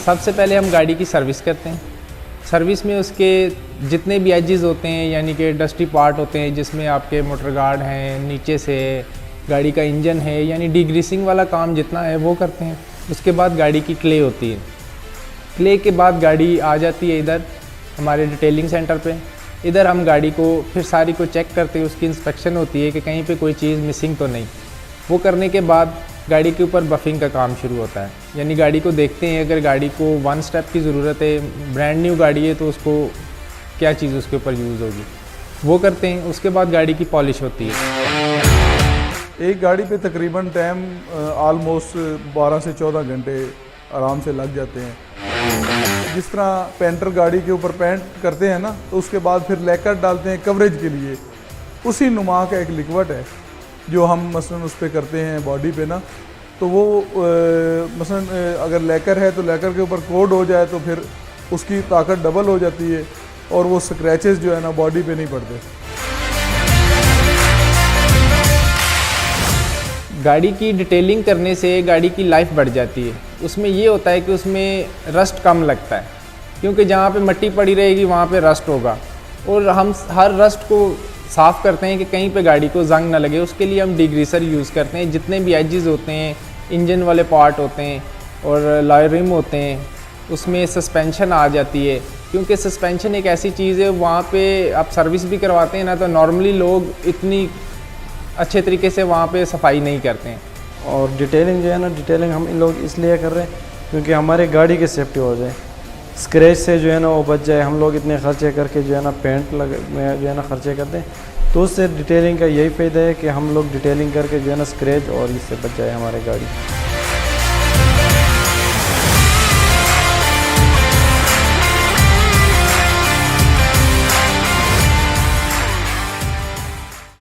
सबसे पहले हम गाड़ी की सर्विस करते हैं। सर्विस में उसके जितने भी एजेस होते हैं, यानी कि डस्टी पार्ट होते हैं जिसमें आपके मोटर गार्ड हैं, नीचे से गाड़ी का इंजन है, यानी डीग्रीसिंग वाला काम जितना है वो करते हैं। उसके बाद गाड़ी की क्ले होती है। क्ले के बाद गाड़ी आ जाती है इधर हमारे डिटेलिंग सेंटर पे। इधर हम गाड़ी को फिर सारी को चेक करते हैं, उसकी इंस्पेक्शन होती है कि कहीं पे कोई चीज़ मिसिंग तो नहीं। वो करने के बाद गाड़ी के ऊपर बफिंग का काम शुरू होता है, यानी गाड़ी को देखते हैं अगर गाड़ी को 1 स्टेप की ज़रूरत है, ब्रांड न्यू गाड़ी है तो उसको क्या चीज़ उसके ऊपर यूज़ होगी वो करते हैं। उसके बाद गाड़ी की पॉलिश होती है। एक गाड़ी पे तकरीबन टाइम आलमोस्ट 12 से 14 घंटे आराम से लग जाते हैं। जिस तरह पेंटर गाड़ी के ऊपर पेंट करते हैं ना, तो उसके बाद फिर लैकर डालते हैं कवरेज के लिए। उसी नुमा का एक लिक्विड है जो हम मसलन उस पर करते हैं बॉडी पे ना, तो वो मसलन अगर लैकर है तो लैकर के ऊपर कोड हो जाए तो फिर उसकी ताकत डबल हो जाती है और वो स्क्रैचेस जो है ना बॉडी पे नहीं पड़ते। गाड़ी की डिटेलिंग करने से गाड़ी की लाइफ बढ़ जाती है। उसमें ये होता है कि उसमें रस्ट कम लगता है, क्योंकि जहाँ पे मिट्टी पड़ी रहेगी वहाँ पे रस्ट होगा, और हम हर रस्ट को साफ़ करते हैं कि कहीं पे गाड़ी को जंग ना लगे। उसके लिए हम डिग्रीसर यूज़ करते हैं। जितने भी एजेस होते हैं, इंजन वाले पार्ट होते हैं और लॉय रिम होते हैं, उसमें सस्पेंशन आ जाती है, क्योंकि सस्पेंशन एक ऐसी चीज़ है वहाँ पे आप सर्विस भी करवाते हैं ना, तो नॉर्मली लोग इतनी अच्छे तरीके से वहाँ पे सफाई नहीं करते हैं। और डिटेलिंग जो है ना, डिटेलिंग हम इन लोग इसलिए कर रहे हैं क्योंकि हमारे गाड़ी की सेफ्टी हो जाए, स्क्रैच से जो है ना वो बच जाए। हम लोग इतने खर्चे करके जो है ना पेंट में जो है ना खर्चे करते हैं, तो उससे डिटेलिंग का यही फ़ायदा है कि हम लोग डिटेलिंग करके जो है ना स्क्रैच और इससे बच जाए हमारी गाड़ी।